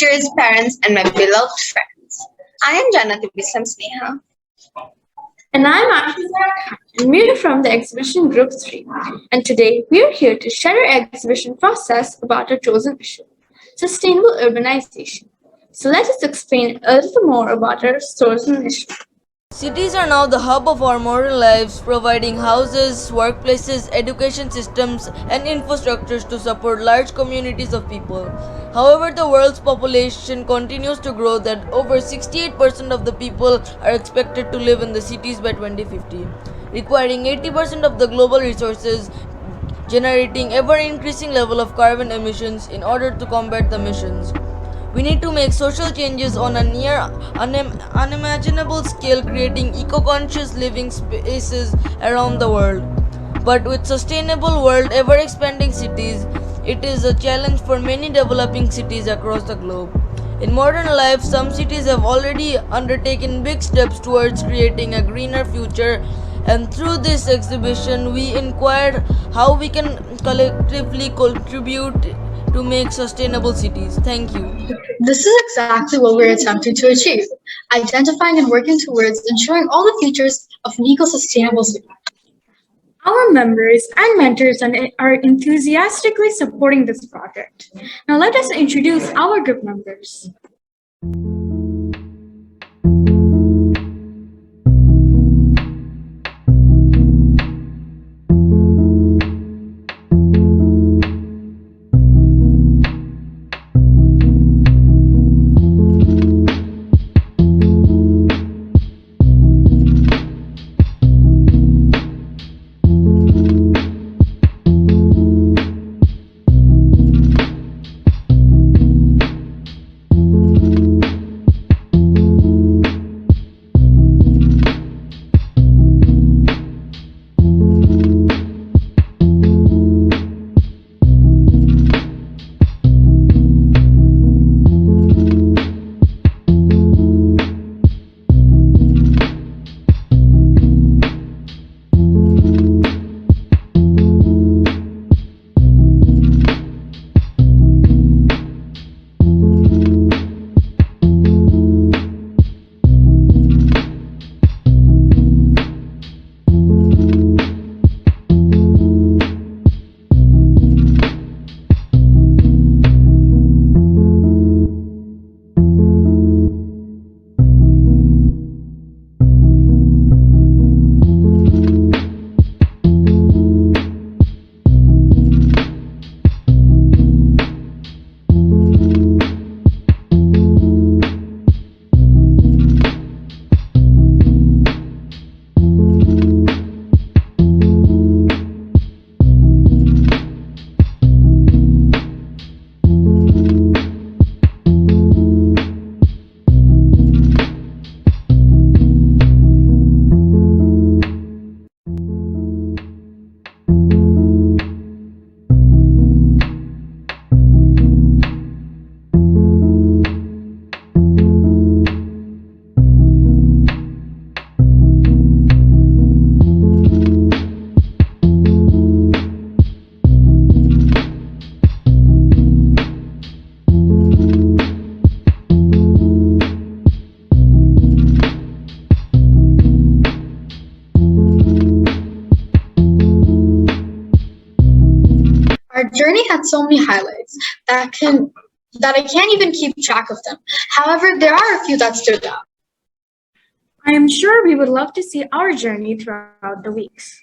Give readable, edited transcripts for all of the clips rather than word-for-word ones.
teachers, parents, and my beloved friends. I am Janati Bisam Sneha. And I'm Ashita Khan, and we're from the exhibition Group 3. And today we're here to share our exhibition process about our chosen issue, sustainable urbanization. So let us explain a little more about our chosen issue. Cities are now the hub of our modern lives, providing houses, workplaces, education systems, and infrastructures to support large communities of people. However, the world's population continues to grow that over 68% of the people are expected to live in the cities by 2050, requiring 80% of the global resources, generating ever increasing level of carbon emissions in order to combat the emissions. We need to make social changes on a near unimaginable scale, creating eco-conscious living spaces around the world. But with sustainable world ever expanding cities, it is a challenge for many developing cities across the globe. In modern life, some cities have already undertaken big steps towards creating a greener future, and through this exhibition, we inquired how we can collectively contribute to make sustainable cities. Thank you. This is exactly what we're attempting to achieve, identifying and working towards ensuring all the features of an eco-sustainable city. Our members and mentors are enthusiastically supporting this project. Now let us introduce our group members. Our journey had so many highlights that I can't even keep track of them. However, there are a few that stood out. I am sure we would love to see our journey throughout the weeks.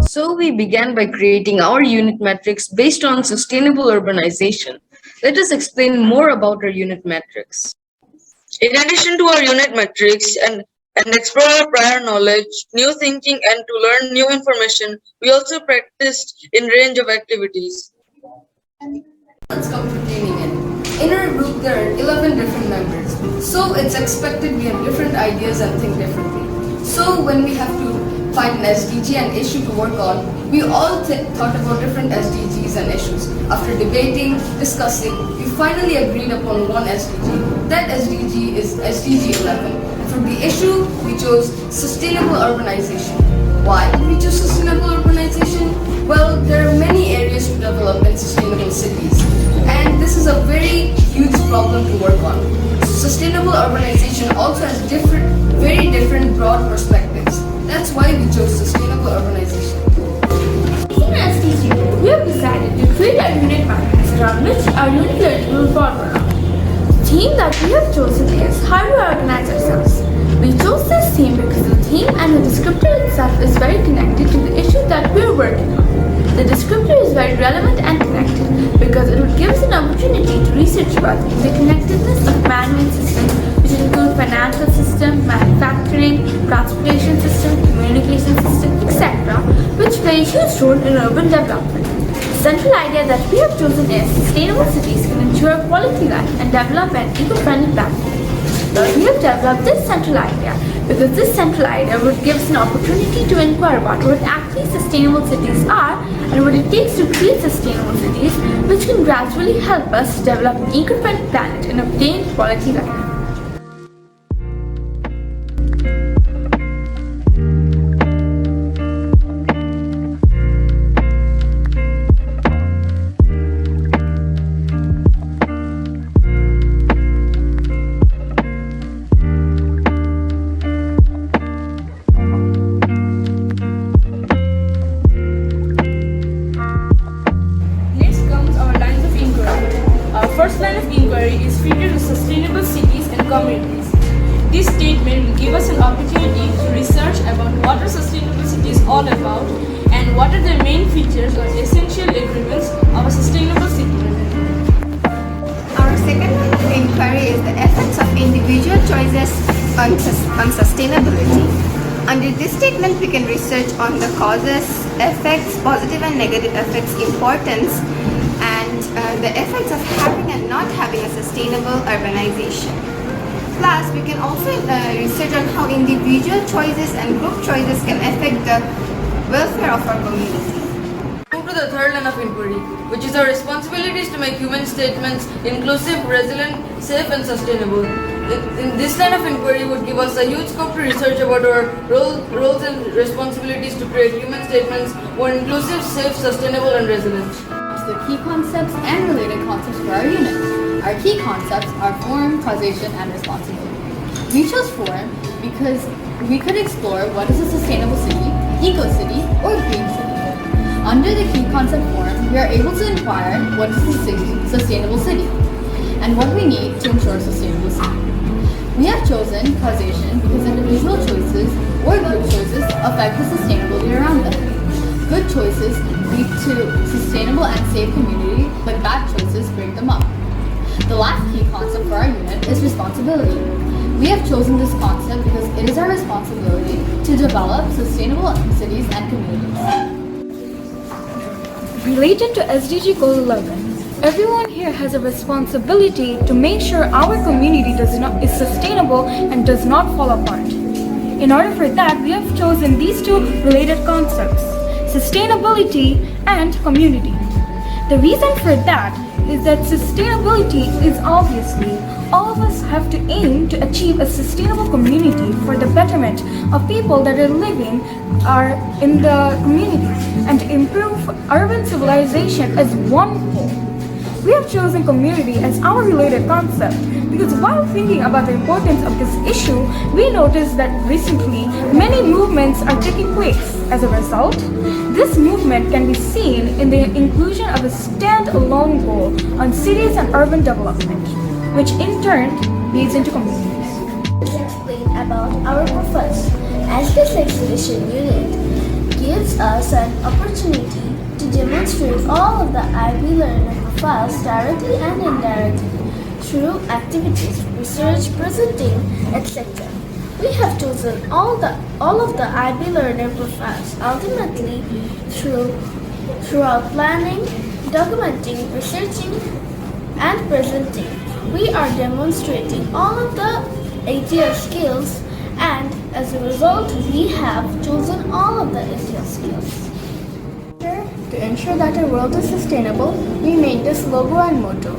So we began by creating our unit metrics based on sustainable urbanization. Let us explain more about our unit metrics. In addition to our unit metrics and explore our prior knowledge, new thinking, and to learn new information, we also practiced in range of activities. Let's come to tuning in. In our group, there are 11 different members. So it's expected we have different ideas and think differently. So when we have to find an SDG and issue to work on, we all thought about different SDGs and issues. After debating, discussing, we finally agreed upon one SDG. That SDG is SDG 11. For the issue, we chose sustainable urbanization. Why did we choose sustainable urbanization? Well, there are many areas to develop in sustainable cities, and this is a very huge problem to work on. Sustainable urbanization also has very different broad perspectives. That's why we chose sustainable urbanization. In SDG, we have decided to create a unit matrix around which our unit learning will revolve around. The theme that we have chosen is how to organize ourselves. We chose this theme because the theme and the descriptor itself is very connected to the issue that we are working on. The descriptor is very relevant and connected because it would give us an opportunity to research about the connectedness of man-made systems, which include financial system, manufacturing, transportation system, communication system, etc., which play a huge role in urban development. The central idea that we have chosen is sustainable cities can ensure quality life and develop an eco-friendly platform. We have developed this central idea because this central idea would give us an opportunity to inquire about what actually sustainable cities are and what it takes to create sustainable cities, which can gradually help us develop an eco-friendly planet and obtain quality life. First line of inquiry is fitted to sustainable cities and communities. This statement will give us an opportunity to research about what are sustainable cities all about and what are the main features or essential agreements of a sustainable city. Our second line of inquiry is the effects of individual choices on sustainability. Under this statement, we can research on the causes, effects, positive and negative effects, importance, and the effects of having and not having a sustainable urbanization. Plus, we can also research on how individual choices and group choices can affect the welfare of our community. Move to the third line of inquiry, which is our responsibilities to make human statements inclusive, resilient, safe and sustainable. In this line of inquiry would give us a huge scope to research about our roles and responsibilities to create human statements more inclusive, safe, sustainable and resilient. The key concepts and related concepts for our unit. Our key concepts are form, causation, and responsibility. We chose form because we could explore what is a sustainable city, eco-city, or green city. Under the key concept form, we are able to inquire what is a sustainable city and what we need to ensure a sustainable city. We have chosen causation because individual choices or group choices affect the sustainability around them. Good choices lead to sustainable and safe community, but bad choices break them up. The last key concept for our unit is responsibility. We have chosen this concept because it is our responsibility to develop sustainable cities and communities. Related to SDG Goal 11, everyone here has a responsibility to make sure our community is sustainable and does not fall apart. In order for that, we have chosen these two related concepts: sustainability and community. The reason for that is that sustainability is obviously all of us have to aim to achieve a sustainable community for the betterment of people that are living in the community and to improve urban civilization as one whole. We have chosen community as our related concept because while thinking about the importance of this issue, we noticed that recently many movements are taking place. As a result, this movement can be seen in the inclusion of a stand-alone goal on cities and urban development, which in turn leads into communities. Let's explain about our profile, as this exhibition unit gives us an opportunity to demonstrate all of the IB learner profiles directly and indirectly through activities, research, presenting, etc. We have chosen all of the IB learner profiles ultimately through our planning, documenting, researching, and presenting. We are demonstrating all of the ATL skills, and as a result, we have chosen all of the ATL skills. To ensure that our world is sustainable, we made this logo and motto.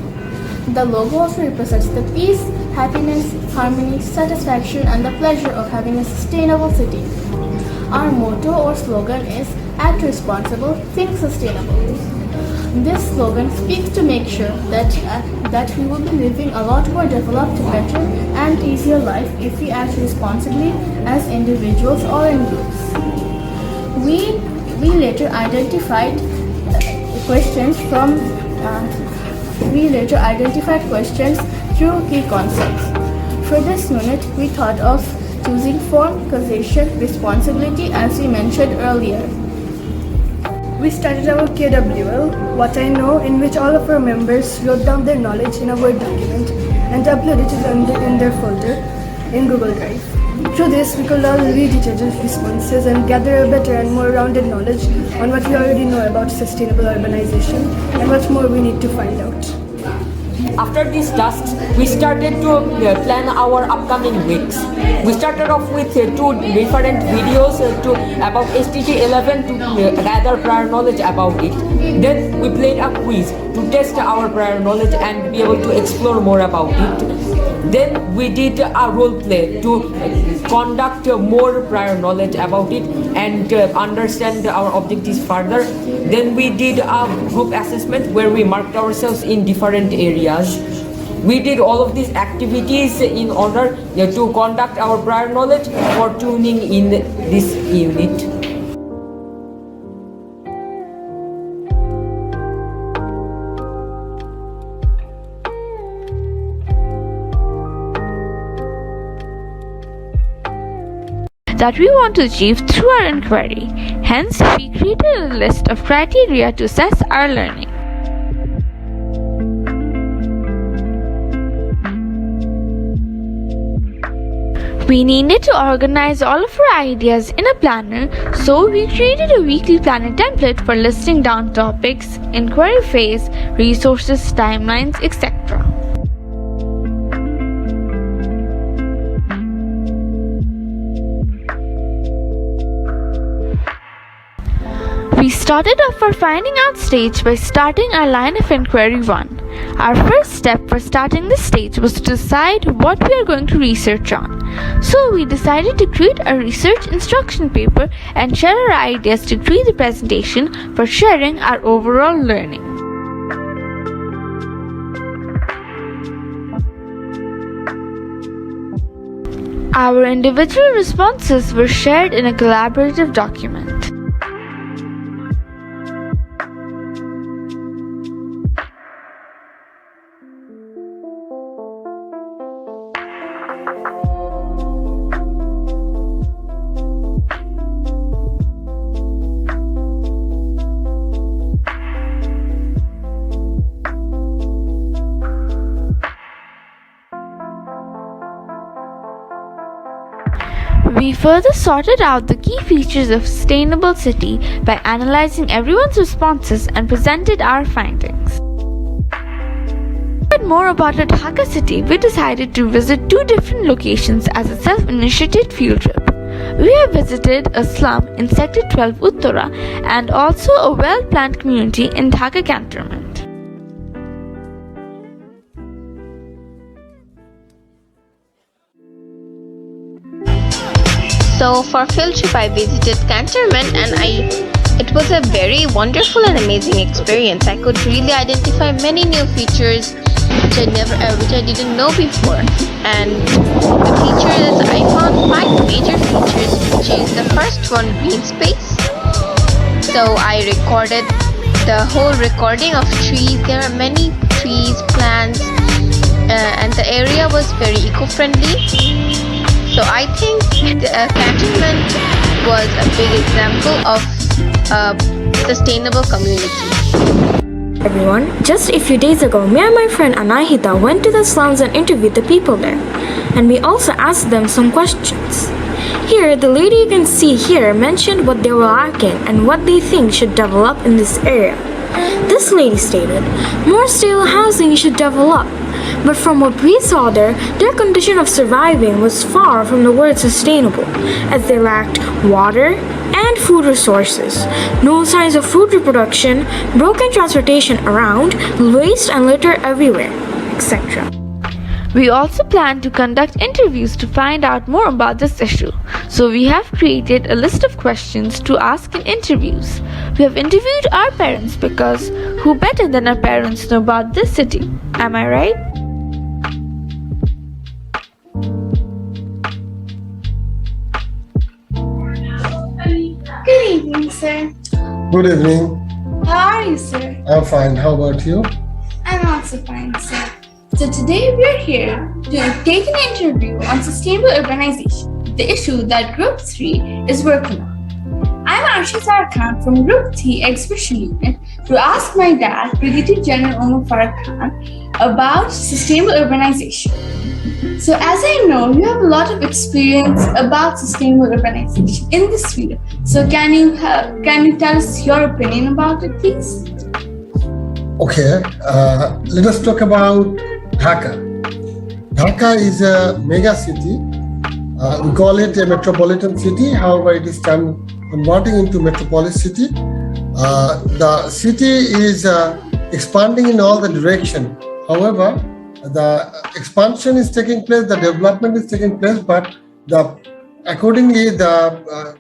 The logo also represents the peace, happiness, harmony, satisfaction, and the pleasure of having a sustainable city. Our motto or slogan is Act Responsible, Think Sustainable. This slogan speaks to make sure that we will be living a lot more developed, better, and easier life if we act responsibly as individuals or in groups. We later identified questions through key concepts. For this unit, we thought of choosing form, causation, responsibility as we mentioned earlier. We started our KWL, What I Know, in which all of our members wrote down their knowledge in a Word document and uploaded it in their folder in Google Drive. Through this, we could all read each other's responses and gather a better and more rounded knowledge on what we already know about sustainable urbanization and what more we need to find out. After these tasks, we started to plan our upcoming weeks. We started off with two different videos about SDG 11 to gather prior knowledge about it. Then we played a quiz to test our prior knowledge and be able to explore more about it. Then we did a role play to conduct more prior knowledge about it and understand our objectives further. Then we did a group assessment where we marked ourselves in different areas. We did all of these activities in order to conduct our prior knowledge for tuning in this unit. That we want to achieve through our inquiry. Hence, we created a list of criteria to assess our learning. We needed to organize all of our ideas in a planner, so we created a weekly planner template for listing down topics, inquiry phase, resources, timelines, etc. We started off our finding out stage by starting our line of inquiry 1. Our first step for starting this stage was to decide what we are going to research on. So we decided to create a research instruction paper and share our ideas to create the presentation for sharing our overall learning. Our individual responses were shared in a collaborative document. We further sorted out the key features of sustainable city by analyzing everyone's responses and presented our findings. To learn more about our Dhaka city, we decided to visit 2 different locations as a self-initiated field trip. We have visited a slum in Sector 12 Uttara and also a well-planned community in Dhaka cantonment. So for field trip I visited Cantonment and it was a very wonderful and amazing experience. I could really identify many new features which I didn't know before. And the features, I found 5 major features, which is the first one, green space. So I recorded the whole recording of trees. There are many trees, plants, and the area was very eco-friendly. So I think the cantonment was a big example of a sustainable community. Everyone, just a few days ago, me and my friend Anahita went to the slums and interviewed the people there. And we also asked them some questions. Here, the lady you can see here mentioned what they were lacking and what they think should develop in this area. This lady stated, more stable housing should develop. But from what we saw there, their condition of surviving was far from the word sustainable, as they lacked water and food resources, no signs of food reproduction, broken transportation around, waste and litter everywhere, etc. We also plan to conduct interviews to find out more about this issue. So we have created a list of questions to ask in interviews. We have interviewed our parents because who better than our parents know about this city? Am I right? Good evening, sir. Good evening. How are you, sir? I'm fine. How about you? I'm also fine, sir. So today we're here to take an interview on sustainable urbanization, the issue that Group 3 is working on. I'm Arshita Khan from Group 3 Exhibition Unit to ask my dad, Brigadier General Omar Farah Khan, about sustainable urbanization. So as I know, you have a lot of experience about sustainable urbanization in this field. So can you tell us your opinion about it, please? Okay, let us talk about Dhaka. Dhaka is a mega city. We call it a metropolitan city. However, it is converting into metropolis city. The city is expanding in all the direction. However, the expansion is taking place, the development is taking place, but accordingly, the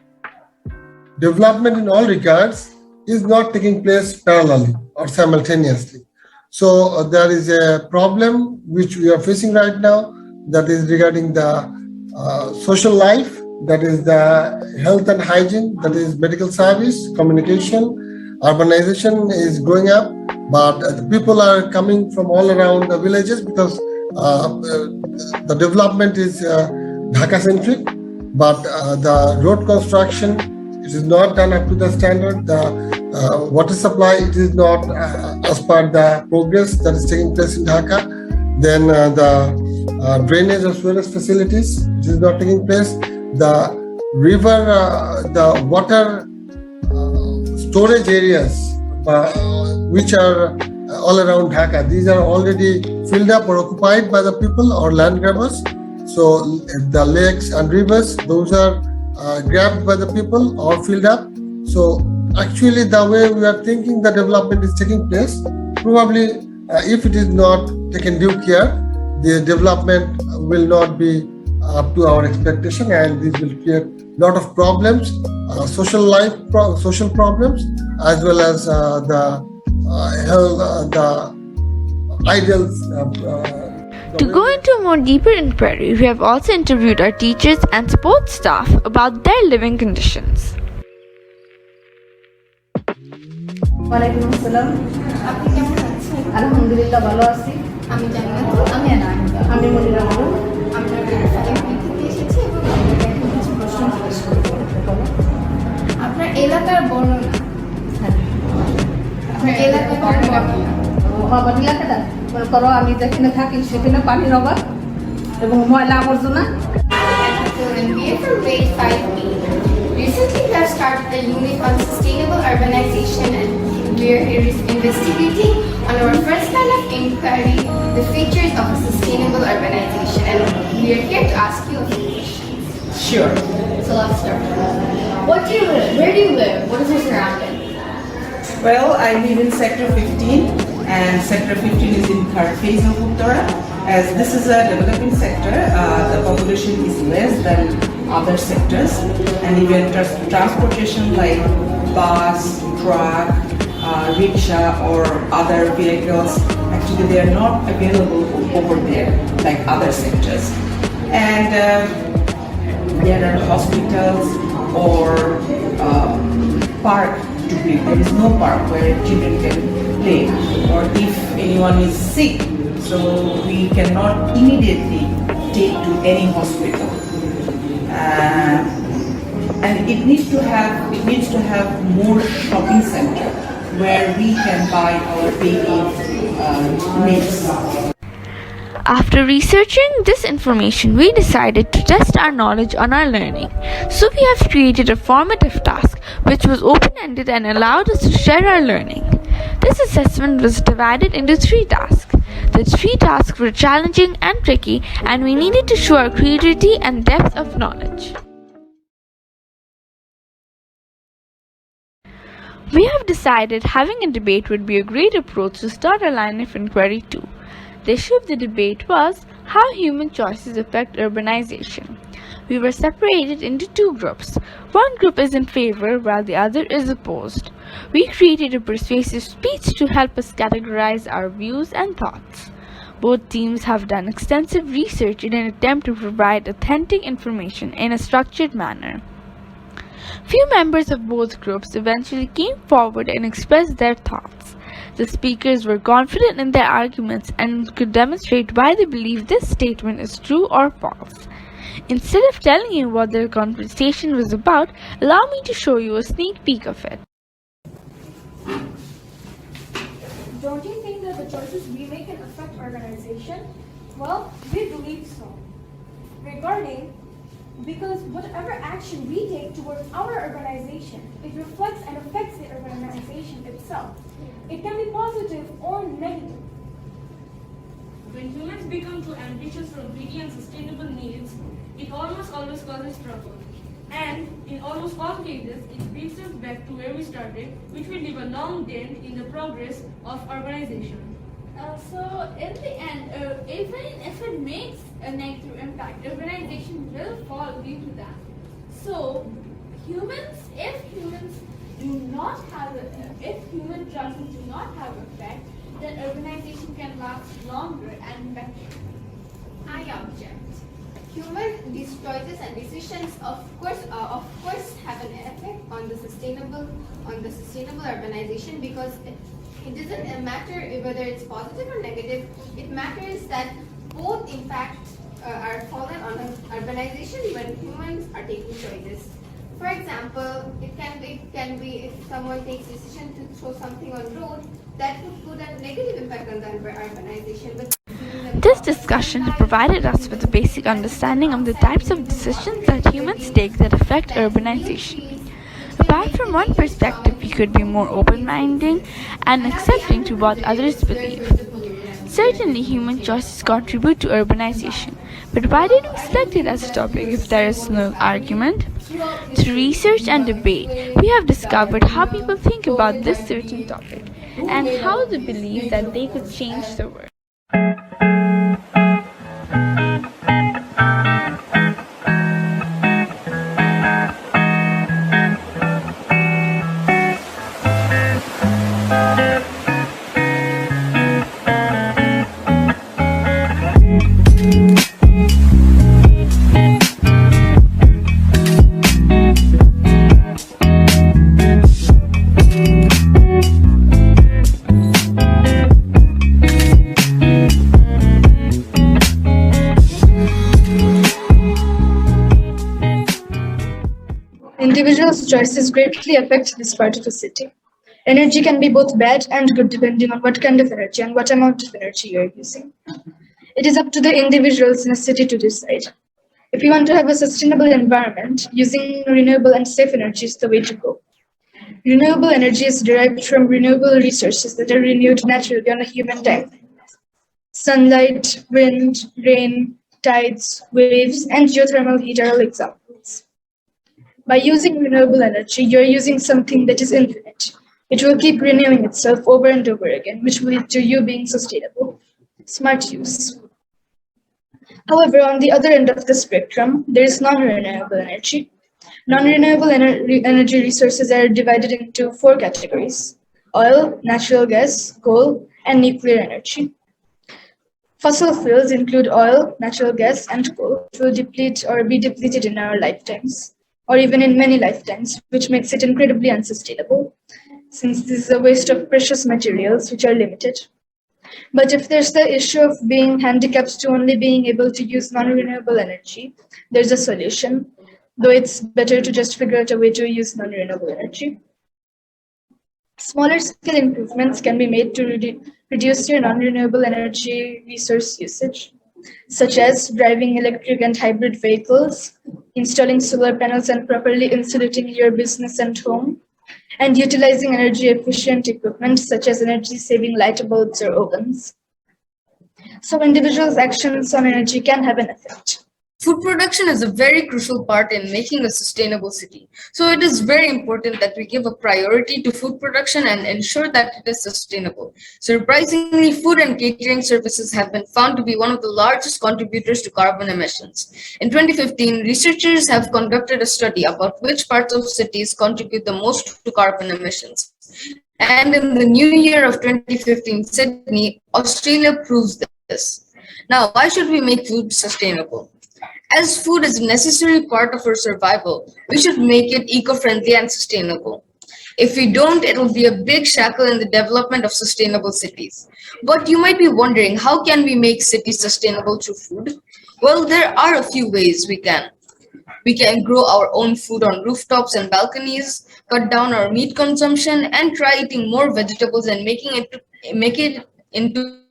development in all regards is not taking place parallelly or simultaneously. So there is a problem which we are facing right now, that is regarding the social life, that is the health and hygiene, that is medical service, communication. Urbanization is going up, but the people are coming from all around the villages because the development is Dhaka centric, but the road construction, it is not done up to the standard. The water supply, it is not as per the progress that is taking place in Dhaka. Then the drainage as well as facilities, it is not taking place. The river, the water storage areas which are all around Dhaka, these are already filled up or occupied by the people or land grabbers. So the lakes and rivers, those are grabbed by the people or filled up. So actually the way we are thinking the development is taking place, probably if it is not taken due care, the development will not be up to our expectation, and this will create a lot of problems, social problems, as well as the health, the ideals. To go into more deeper inquiry, we have also interviewed our teachers and support staff about their living conditions. ওয়ালাইকুম আসসালাম। আপনি কেমন আছেন? আলহামদুলিল্লাহ ভালো আছি। আমি জান্নাতুল। আমি আনাহিতা। আমি মনিরা বলুন। আমরা ফাইভ থেকে এসেছি এবং আপনাকে এখন কিছু প্রশ্ন জিজ্ঞেস করব। আপনার এলাকার বর্ণনা। আপনার এলাকার বর্ণনা কি? আমার এলাকাটা মনে করো আমি যেখানে থাকি সেখানে পানির অভাব এবং ময়লা আবর্জনা। And we are from grade 5B. Recently, we have started a unit on sustainable urbanization, and we are here investigating on our first line of inquiry the features of a sustainable urbanization, and we are here to ask you a few questions. Sure. So let's start. What do you live? Where do you live? What is your surrounding? Well, I live in Sector 15, and Sector 15 is in third phase of Uttara. As this is a developing sector, the population is less than other sectors, and even transportation like bus, truck, rickshaw or other vehicles, actually they are not available over there like other sectors. And there are hospitals or park to play. There is no park where children can play, or if anyone is sick, so we cannot immediately take to any hospital. And it needs to have more shopping center where we can buy our daily needs. After researching this information, we decided to test our knowledge on our learning. So we have created a formative task which was open-ended and allowed us to share our learning. This assessment was divided into 3 tasks. The 3 tasks were challenging and tricky, and we needed to show our creativity and depth of knowledge. We have decided having a debate would be a great approach to start a line of inquiry too. The issue of the debate was how human choices affect urbanization. We were separated into 2 groups. One group is in favor while the other is opposed. We created a persuasive speech to help us categorize our views and thoughts. Both teams have done extensive research in an attempt to provide authentic information in a structured manner. Few members of both groups eventually came forward and expressed their thoughts. The speakers were confident in their arguments and could demonstrate why they believe this statement is true or false. Instead of telling you what their conversation was about, allow me to show you a sneak peek of it. Don't you think that the choices we make can affect organization? Well, we believe so. Because whatever action we take towards our organization, it reflects and affects the organization itself. It can be positive or negative. When humans become too ambitious for greedy and sustainable needs, it almost always causes trouble. And in almost all cases, it brings us back to where we started, which will leave a long dent in the progress of urbanization. So in the end, even if it makes a negative impact, urbanization will fall due to that. So if human choices do not have effect, then urbanization can last longer and better. I object. These choices and decisions, of course, have an effect on the sustainable urbanization, because it doesn't matter whether it's positive or negative. It matters that both impact are fallen on urbanization when humans are taking choices. For example, it can be if someone takes decision to throw something on road, that could put a negative impact on the urbanization. But This discussion has provided us with a basic understanding of the types of decisions that humans take that affect urbanization. Apart from one perspective, we could be more open-minded and accepting to what others believe. Certainly, human choices contribute to urbanization, but why did we select it as a topic if there is no argument? Through research and debate, we have discovered how people think about this certain topic and how they believe that they could change the world. Individuals' choices greatly affect this part of the city. Energy can be both bad and good depending on what kind of energy and what amount of energy you're using. It is up to the individuals in a city to decide. If you want to have a sustainable environment, using renewable and safe energy is the way to go. Renewable energy is derived from renewable resources that are renewed naturally on a human timeline. Sunlight, wind, rain, tides, waves, and geothermal heat are all examples. By using renewable energy, you're using something that is infinite. It will keep renewing itself over and over again, which will lead to you being sustainable. Smart use. However, on the other end of the spectrum, there is non-renewable energy. Non-renewable energy resources are divided into 4 categories: oil, natural gas, coal, and nuclear energy. Fossil fuels include oil, natural gas, and coal, which will deplete or be depleted in our lifetimes, or even in many lifetimes, which makes it incredibly unsustainable, since this is a waste of precious materials which are limited. But if there's the issue of being handicapped to only being able to use non-renewable energy, there's a solution, though it's better to just figure out a way to use non-renewable energy. Smaller scale improvements can be made to reduce your non-renewable energy resource usage, such as driving electric and hybrid vehicles, installing solar panels, and properly insulating your business and home, and utilizing energy efficient equipment such as energy saving light bulbs or ovens. So individuals' actions on energy can have an effect. Food production is a very crucial part in making a sustainable city. So it is very important that we give a priority to food production and ensure that it is sustainable. Surprisingly, food and catering services have been found to be one of the largest contributors to carbon emissions. In 2015, researchers have conducted a study about which parts of cities contribute the most to carbon emissions. And in the new year of 2015, Sydney, Australia proves this. Now, why should we make food sustainable? As food is a necessary part of our survival, we should make it eco-friendly and sustainable. If we don't, it'll be a big shackle in the development of sustainable cities. But you might be wondering, how can we make cities sustainable through food? Well, there are a few ways we can. We can grow our own food on rooftops and balconies, cut down our meat consumption, and try eating more vegetables and make it into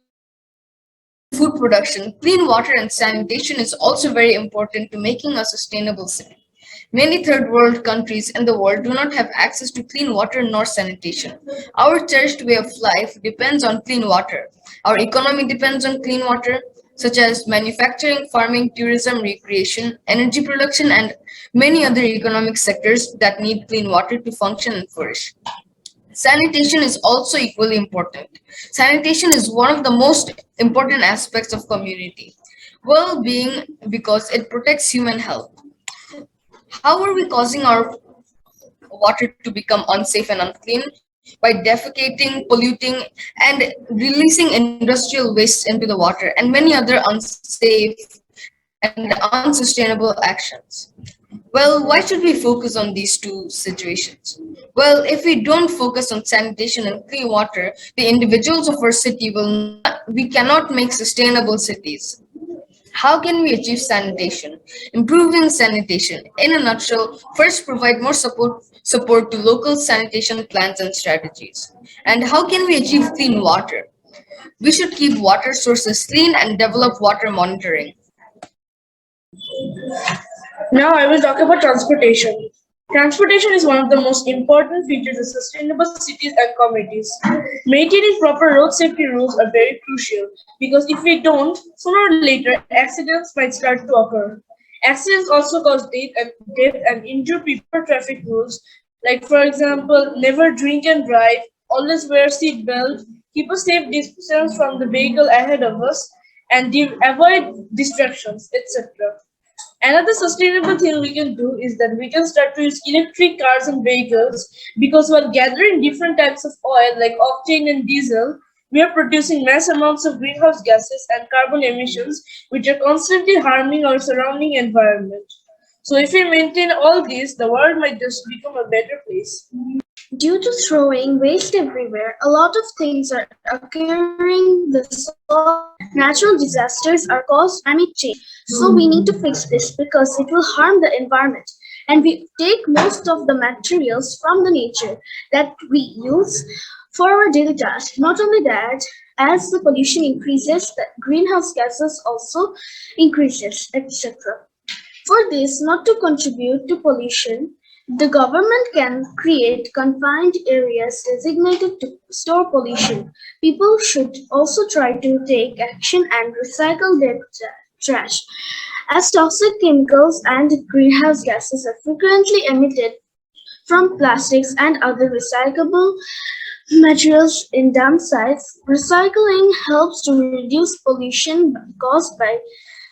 food production. Clean water and sanitation is also very important to making a sustainable city. Many third world countries in the world do not have access to clean water nor sanitation. Our cherished way of life depends on clean water. Our economy depends on clean water, such as manufacturing, farming, tourism, recreation, energy production, and many other economic sectors that need clean water to function and flourish. Sanitation is also equally important. Sanitation is one of the most important aspects of community well-being because it protects human health. How are we causing our water to become unsafe and unclean? By defecating, polluting, and releasing industrial waste into the water, and many other unsafe and unsustainable actions. Well, why should we focus on these two situations? Well, if we don't focus on sanitation and clean water, the individuals of our city we cannot make sustainable cities. How can we achieve sanitation? Improving sanitation. In a nutshell, first provide more support to local sanitation plans and strategies. And how can we achieve clean water? We should keep water sources clean and develop water monitoring. Now I will talk about transportation. Transportation is one of the most important features of sustainable cities and communities. Maintaining proper road safety rules are very crucial because if we don't, sooner or later accidents might start to occur. Accidents also cause death and injure people. Traffic rules, like for example, never drink and drive, always wear seat belt, keep a safe distance from the vehicle ahead of us, and avoid distractions, etc. Another sustainable thing we can do is that we can start to use electric cars and vehicles because while gathering different types of oil like octane and diesel, we are producing mass amounts of greenhouse gases and carbon emissions which are constantly harming our surrounding environment. So if we maintain all these, the world might just become a better place. Due to throwing waste everywhere, a lot of things are occurring. The soil, natural disasters are caused by climate change. So we need to fix this because it will harm the environment. And we take most of the materials from the nature that we use for our daily tasks. Not only that, as the pollution increases, the greenhouse gases also increases, etc. For this not to contribute to pollution, the government can create confined areas designated to store pollution. People should also try to take action and recycle their trash, as toxic chemicals and greenhouse gases are frequently emitted from plastics and other recyclable materials in dump sites. Recycling helps to reduce pollution caused by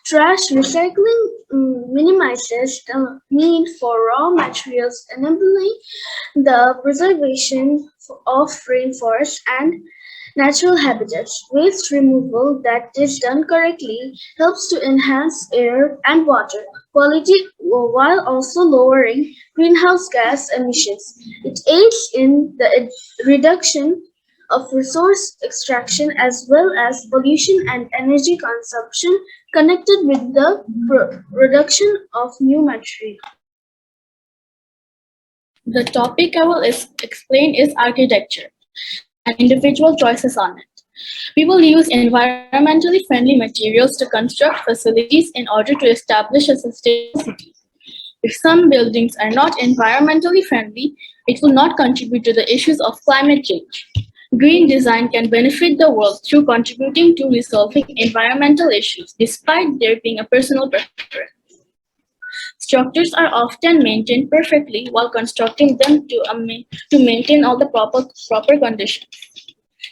trash. Recycling minimizes the need for raw materials, enabling the preservation of rainforests and natural habitats. Waste removal that is done correctly helps to enhance air and water quality while also lowering greenhouse gas emissions. It aids in the reduction of resource extraction as well as pollution and energy consumption connected with the production of new material. The topic I will explain is architecture and individual choices on it. People use environmentally friendly materials to construct facilities in order to establish a sustainable city. If some buildings are not environmentally friendly, It will not contribute to the issues of climate change. Green design can benefit the world through contributing to resolving environmental issues despite there being a personal preference. Structures are often maintained perfectly while constructing them to maintain all the proper conditions.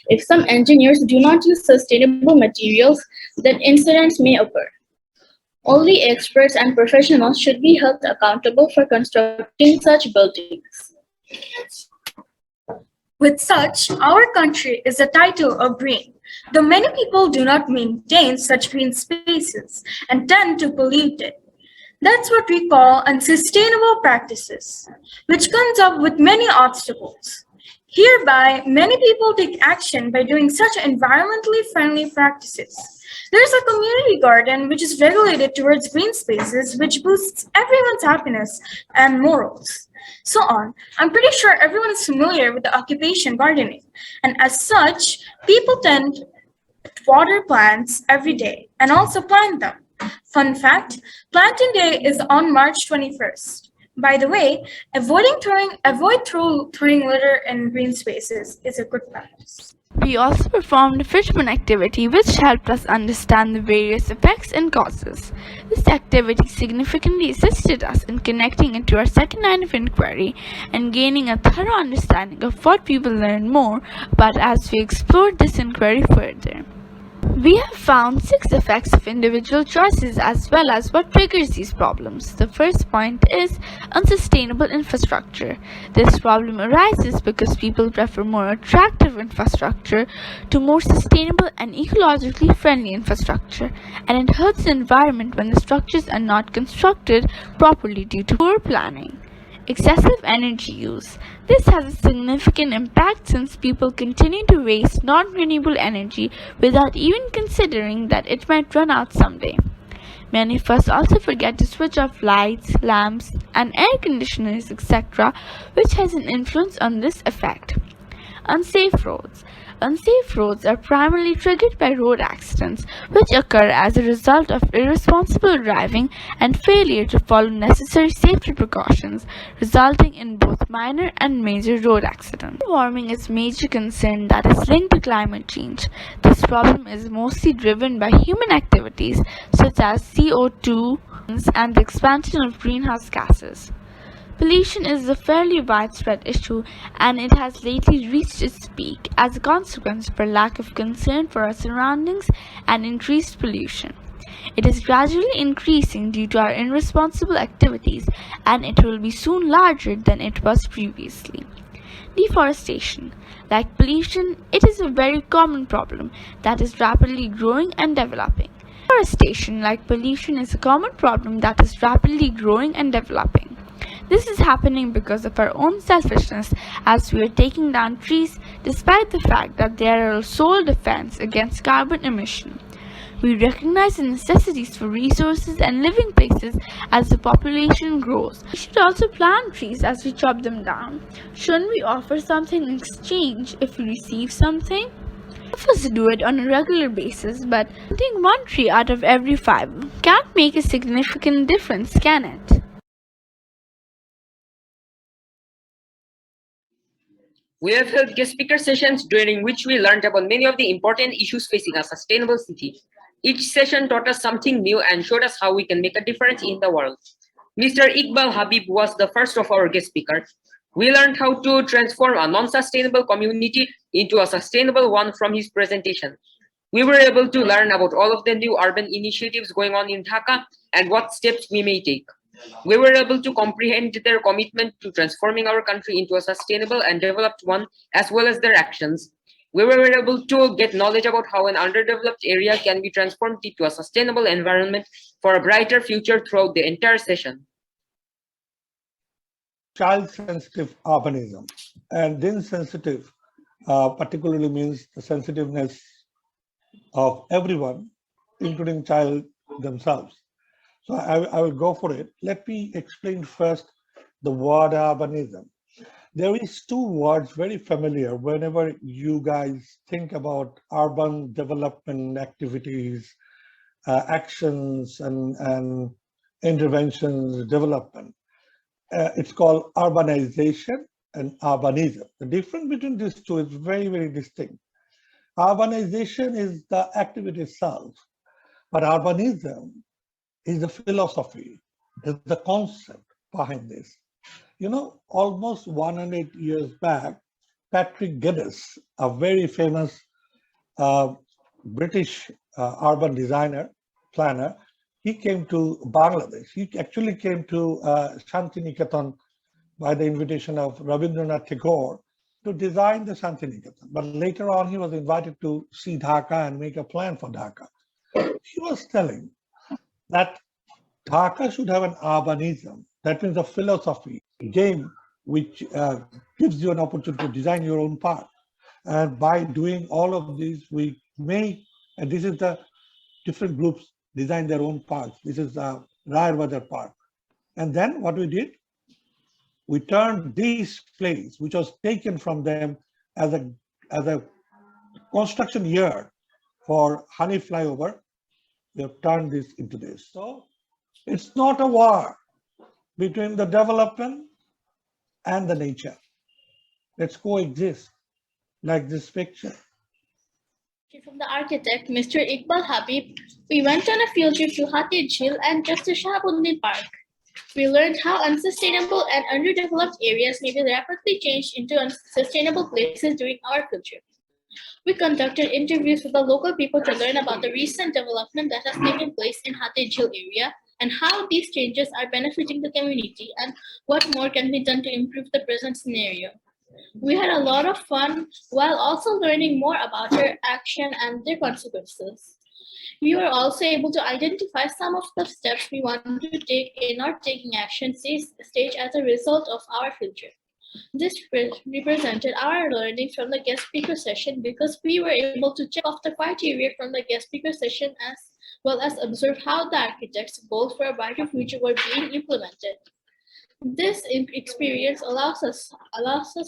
If some engineers do not use sustainable materials, then incidents may occur. Only experts and professionals should be held accountable for constructing such buildings. With such, our country is the title of green, though many people do not maintain such green spaces and tend to pollute it. That's what we call unsustainable practices, which comes up with many obstacles. Hereby, many people take action by doing such environmentally friendly practices. There's a community garden which is regulated towards green spaces, which boosts everyone's happiness and morals. So on. I'm pretty sure everyone is familiar with the occupation gardening, and as such, people tend to water plants every day and also plant them. Fun fact, planting day is on March 21st. By the way, throwing litter in green spaces is a good practice. We also performed a Fishman activity which helped us understand the various effects and causes. This activity significantly assisted us in connecting it to our second line of inquiry and gaining a thorough understanding of what we will learn more about as we explored this inquiry further. We have found 6 effects of individual choices as well as what triggers these problems. The first point is unsustainable infrastructure. This problem arises because people prefer more attractive infrastructure to more sustainable and ecologically friendly infrastructure, and it hurts the environment when the structures are not constructed properly due to poor planning. Excessive energy use. This has a significant impact since people continue to waste non-renewable energy without even considering that it might run out someday. Many of us also forget to switch off lights, lamps, and air conditioners, etc., which has an influence on this effect. Unsafe roads. Unsafe roads are primarily triggered by road accidents, which occur as a result of irresponsible driving and failure to follow necessary safety precautions, resulting in both minor and major road accidents. Warming is a major concern that is linked to climate change. This problem is mostly driven by human activities such as CO2 and the expansion of greenhouse gases. Pollution is a fairly widespread issue and it has lately reached its peak as a consequence of our lack of concern for our surroundings and increased pollution. It is gradually increasing due to our irresponsible activities and it will be soon larger than it was previously. Deforestation. Like pollution, it is a very common problem that is rapidly growing and developing. Deforestation, like pollution, is a common problem that is rapidly growing and developing. This is happening because of our own selfishness as we are taking down trees despite the fact that they are our sole defense against carbon emission. We recognize the necessities for resources and living places as the population grows. We should also plant trees as we chop them down. Shouldn't we offer something in exchange if we receive something? Of us do it on a regular basis, but planting one tree out of every 5 can't make a significant difference, can it? We have held guest speaker sessions during which we learned about many of the important issues facing a sustainable city. Each session taught us something new and showed us how we can make a difference in the world. Mr. Iqbal Habib was the first of our guest speakers. We learned how to transform a non-sustainable community into a sustainable one from his presentation. We were able to learn about all of the new urban initiatives going on in Dhaka and what steps we may take. We were able to comprehend their commitment to transforming our country into a sustainable and developed one, as well as their actions. We were able to get knowledge about how an underdeveloped area can be transformed into a sustainable environment for a brighter future throughout the entire session. Child-sensitive urbanism. And then sensitive particularly means the sensitiveness of everyone, including child themselves. So I will go for it. Let me explain first the word urbanism. There is 2 words very familiar whenever you guys think about urban development activities, actions and interventions, development. It's called urbanization and urbanism. The difference between these two is very, very distinct. Urbanization is the activity itself, but urbanism is the philosophy, is the concept behind this. You know, almost 100 years back, Patrick Geddes, a very famous uh, British urban designer, planner, he came to Bangladesh. He actually came to Shantiniketan by the invitation of Rabindranath Tagore to design the Shantiniketan. But later on, he was invited to see Dhaka and make a plan for Dhaka. He was telling that Dhaka should have an urbanism. That means a philosophy, game which gives you an opportunity to design your own park. And by doing all of these, we make, and this is the different groups design their own parks. This is Rayar Bazar Park. And then what we did, we turned this place, which was taken from them as a construction yard for honey flyover, we have turned this into this. So it's not a war between the development and the nature. Let's coexist like this picture. From the architect, Mr. Iqbal Habib, we went on a field trip to Hatir Jheel and Justice Shahabuddin Park. We learned how unsustainable and underdeveloped areas may be rapidly changed into sustainable places during our field trip. We conducted interviews with the local people to learn about the recent development that has taken place in Hatir Jheel area and how these changes are benefiting the community and what more can be done to improve the present scenario. We had a lot of fun while also learning more about their action and their consequences. We were also able to identify some of the steps we want to take in our taking action stage as a result of our field trip. This represented our learnings from the guest speaker session because we were able to check off the criteria from the guest speaker session as well as observe how the architect's goals for a brighter future were being implemented. This experience allows us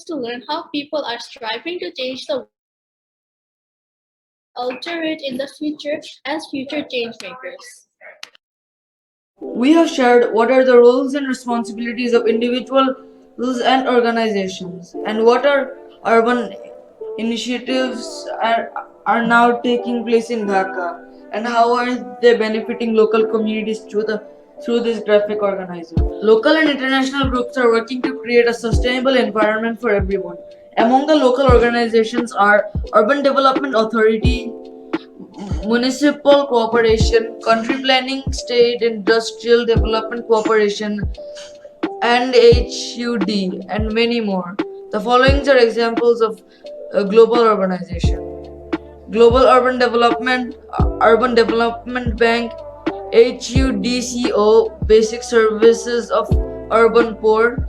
to learn how people are striving to change the world and alter it in the future as future change makers. We have shared what are the roles and responsibilities of individuals and organizations, and what are urban initiatives are now taking place in Dhaka, and how are they benefiting local communities through this graphic organizer. Local and international groups are working to create a sustainable environment for everyone. Among the local organizations are Urban Development Authority, Municipal Cooperation, Country Planning, State Industrial Development Cooperation, and HUD, and many more. The following are examples of global urbanization. Global Urban Development Bank, HUDCO, Basic Services of Urban Poor,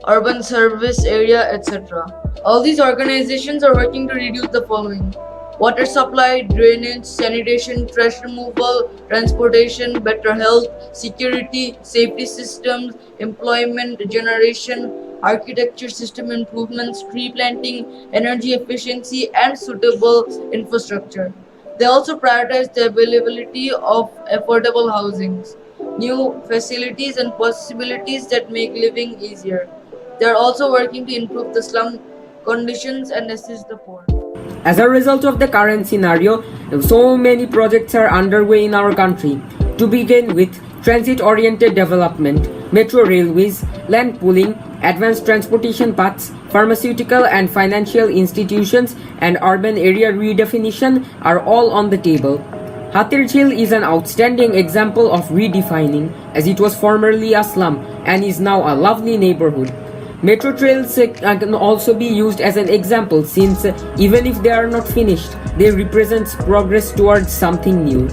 Urban Service Area, etc. All these organizations are working to reduce the following: water supply, drainage, sanitation, trash removal, transportation, better health, security, safety systems, employment generation, architecture system improvements, tree planting, energy efficiency, and suitable infrastructure. They also prioritize the availability of affordable housings, new facilities, and possibilities that make living easier. They are also working to improve the slum conditions and assist the poor. As a result of the current scenario, so many projects are underway in our country. To begin with, transit-oriented development, metro railways, land pooling, advanced transportation paths, pharmaceutical and financial institutions, and urban area redefinition are all on the table. Hatir Jheel is an outstanding example of redefining, as it was formerly a slum and is now a lovely neighborhood. Metro trails can also be used as an example since even if they are not finished, they represent progress towards something new.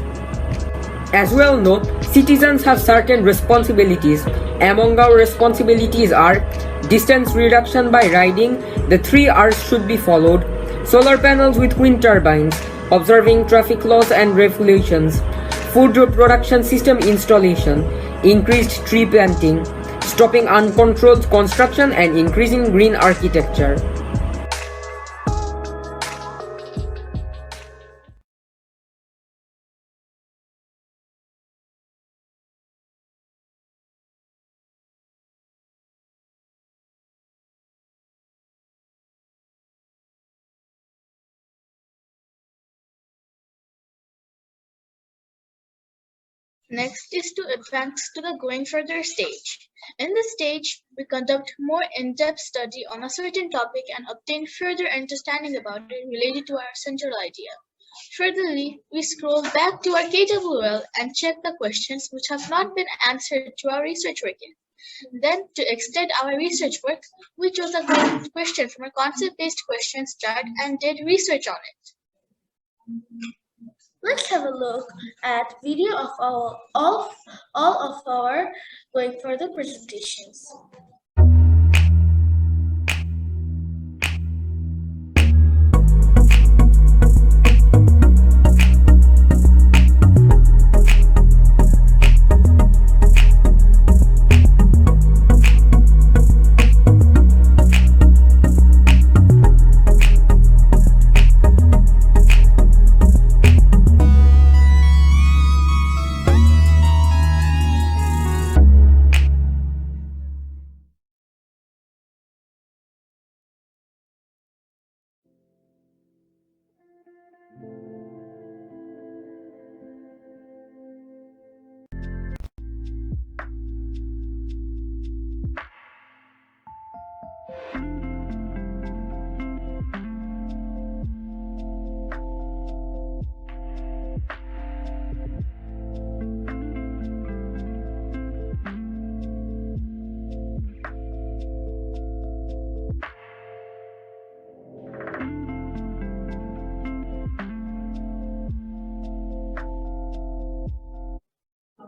As well know, citizens have certain responsibilities. Among our responsibilities are distance reduction by riding, the 3 R's should be followed, solar panels with wind turbines, observing traffic laws and regulations, food production system installation, increased tree planting, stopping uncontrolled construction and increasing green architecture. Next is to advance to the going further stage. In this stage, we conduct more in-depth study on a certain topic and obtain further understanding about it related to our central idea. Furtherly, we scroll back to our KWL and check the questions which have not been answered to our research work yet. Then, to extend our research work, we chose a question from a concept-based questions chart and did research on it. Let's have a look at video of all of our going further presentations.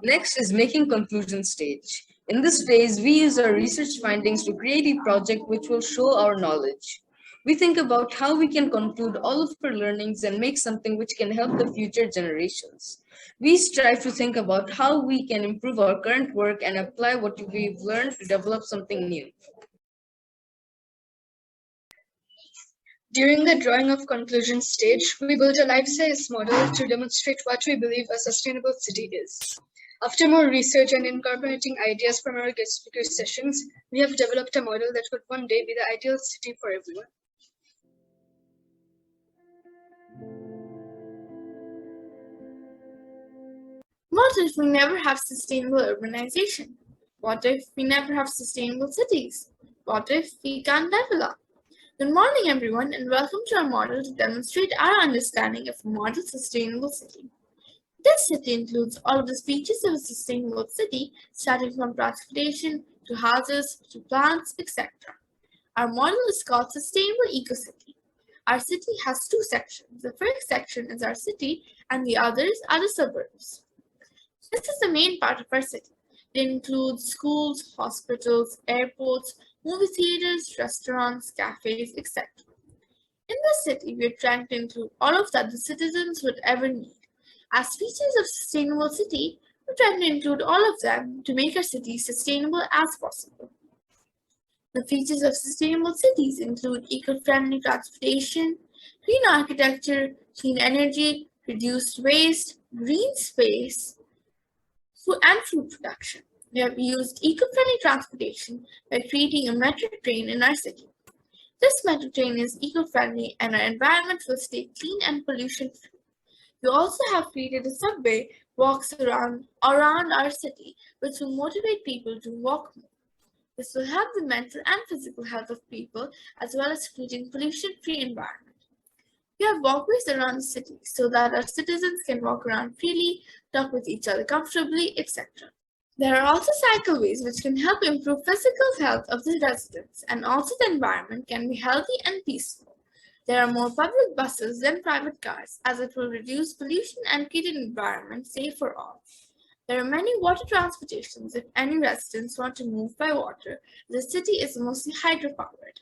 Next is making conclusion stage. In this phase, we use our research findings to create a project which will show our knowledge. We think about how we can conclude all of our learnings and make something which can help the future generations. We strive to think about how we can improve our current work and apply what we've learned to develop something new. During the drawing of conclusion stage, we built a life-size model to demonstrate what we believe a sustainable city is. After more research and incorporating ideas from our guest speaker sessions, we have developed a model that would one day be the ideal city for everyone. What if we never have sustainable urbanization? What if we never have sustainable cities? What if we can't develop? Good morning, everyone, and welcome to our model to demonstrate our understanding of a model sustainable city. This city includes all of the features of a sustainable city, starting from transportation to houses to plants, etc. Our model is called Sustainable Eco-City. Our city has two sections. The first section is our city, and the others are the suburbs. This is the main part of our city. It includes schools, hospitals, airports, movie theaters, restaurants, cafes, etc. In the city, we are trying to include all of that the citizens would ever need. As features of sustainable city, we're trying to include all of them to make our city sustainable as possible. The features of sustainable cities include eco-friendly transportation, green architecture, clean energy, reduced waste, green space, and food production. We have used eco-friendly transportation by creating a metro train in our city. This metro train is eco-friendly and our environment will stay clean and pollution-free. We also have created a subway walks around our city, which will motivate people to walk more. This will help the mental and physical health of people as well as creating pollution-free environment. We have walkways around the city so that our citizens can walk around freely, talk with each other comfortably, etc. There are also cycleways which can help improve physical health of the residents and also the environment can be healthy and peaceful. There are more public buses than private cars as it will reduce pollution and keep an environment safe for all. There are many water transportations if any residents want to move by water. The city is mostly hydropowered.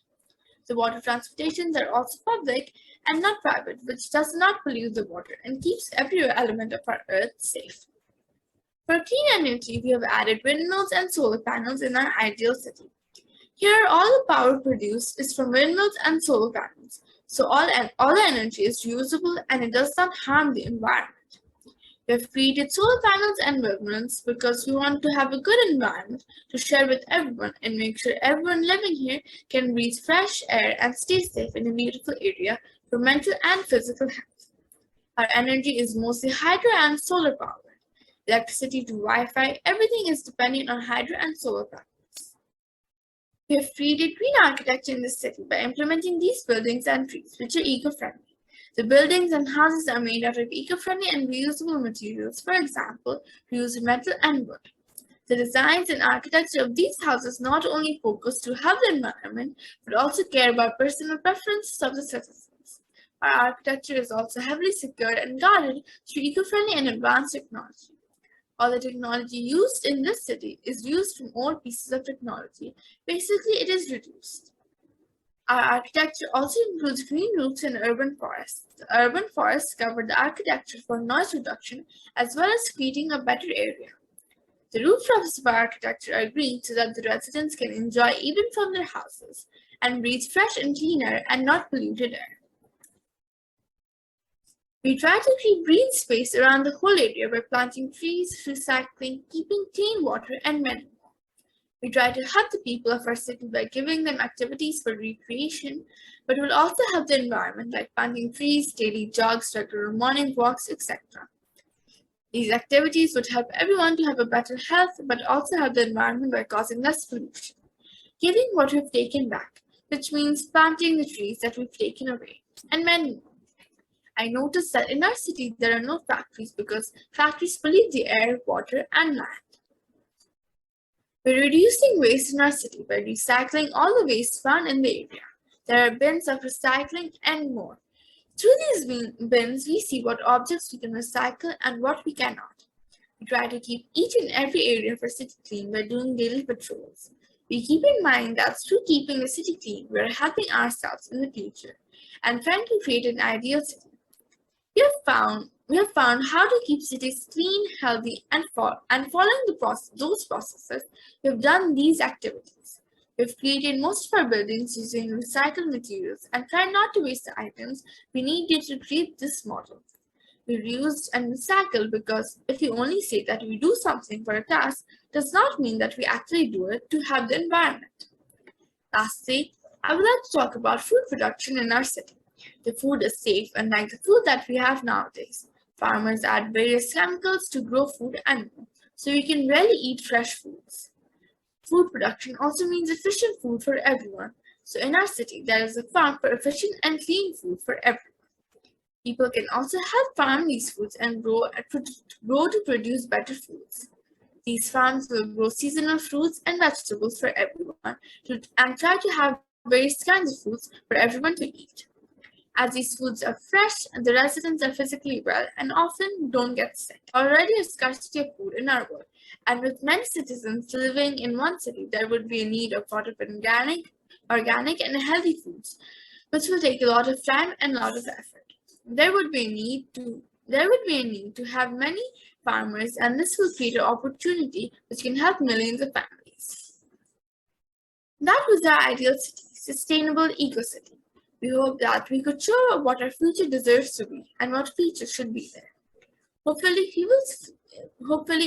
The water transportations are also public and not private, which does not pollute the water and keeps every element of our earth safe. For clean energy, we have added windmills and solar panels in our ideal city. Here, all the power produced is from windmills and solar panels, so all the energy is usable and it does not harm the environment. We have created solar panels and windmills because we want to have a good environment to share with everyone and make sure everyone living here can breathe fresh air and stay safe in a beautiful area for mental and physical health. Our energy is mostly hydro and solar powered. electricity to Wi-Fi, everything is dependent on hydro and solar panels. We have created green architecture in the city by implementing these buildings and trees, which are eco-friendly. The buildings and houses are made out of eco-friendly and reusable materials, for example, reused metal and wood. The designs and architecture of these houses not only focus to help the environment, but also care about personal preferences of the citizens. Our architecture is also heavily secured and guarded through eco-friendly and advanced technology. All the technology used in this city is used from old pieces of technology. Basically, it is reduced. Our architecture also includes green roofs and urban forests. The urban forests cover the architecture for noise reduction as well as creating a better area. The rooftops of our architecture are green so that the residents can enjoy even from their houses and breathe fresh and clean air and not polluted air. We try to create green space around the whole area by planting trees, recycling, keeping clean water, and many more. We try to help the people of our city by giving them activities for recreation, but will also help the environment like planting trees, daily jogs, regular morning walks, etc. These activities would help everyone to have a better health, but also help the environment by causing less pollution. Giving what we've taken back, which means planting the trees that we've taken away, and many more. I noticed that in our city there are no factories because factories pollute the air, water, and land. We're reducing waste in our city by recycling all the waste found in the area. There are bins of recycling and more. Through these bins, we see what objects we can recycle and what we cannot. We try to keep each and every area of our city clean by doing daily patrols. We keep in mind that through keeping the city clean, we are helping ourselves in the future and trying to create an ideal city. We have found how to keep cities clean, healthy, and following those processes, we have done these activities. We've created most of our buildings using recycled materials and tried not to waste the items we needed to create this model. We reused and recycled because if we only say that we do something for a task, does not mean that we actually do it to help the environment. Lastly, I would like to talk about food production in our city. The food is safe, unlike the food that we have nowadays. Farmers add various chemicals to grow food and more, so we can rarely eat fresh foods. Food production also means efficient food for everyone. So in our city, there is a farm for efficient and clean food for everyone. People can also help farm these foods and grow to produce better foods. These farms will grow seasonal fruits and vegetables for everyone and try to have various kinds of foods for everyone to eat. As these foods are fresh, the residents are physically well and often don't get sick. Already a scarcity of food in our world, and with many citizens living in one city, there would be a need of lot of organic and healthy foods, which will take a lot of time and a lot of effort. There would be a need to have many farmers, and this will create an opportunity which can help millions of families. That was our ideal city, sustainable eco-city. We hope that we could show what our future deserves to be and what features should be there. Hopefully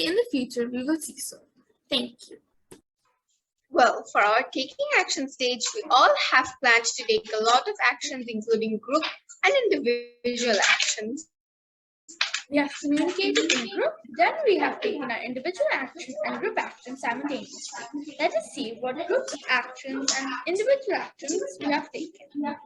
in the future we will see so. Thank you. Well, for our taking action stage, we all have plans to take a lot of actions, including group and individual actions. We have communicated in group, then we have taken our individual actions and group actions simultaneously. Let us see what group actions and individual actions we have taken.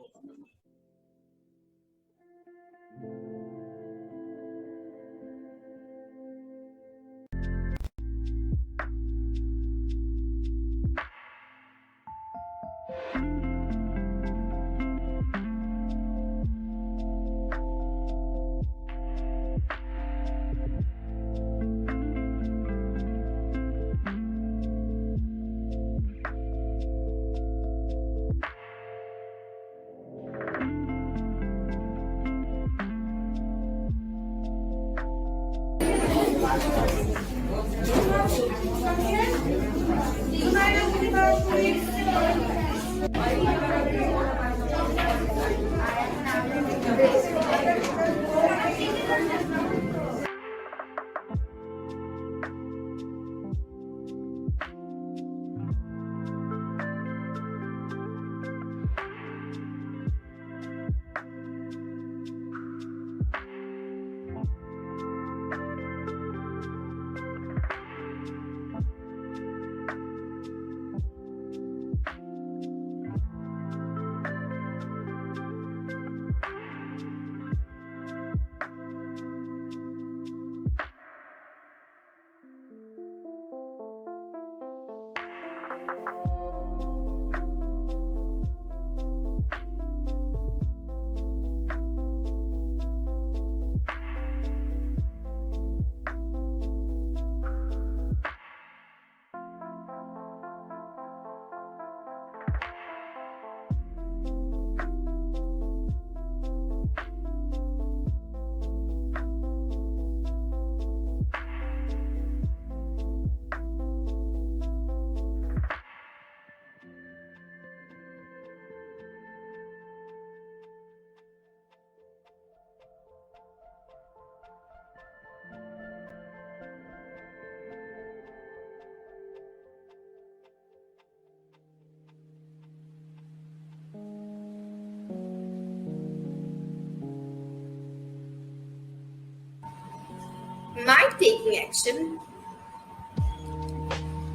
taking action.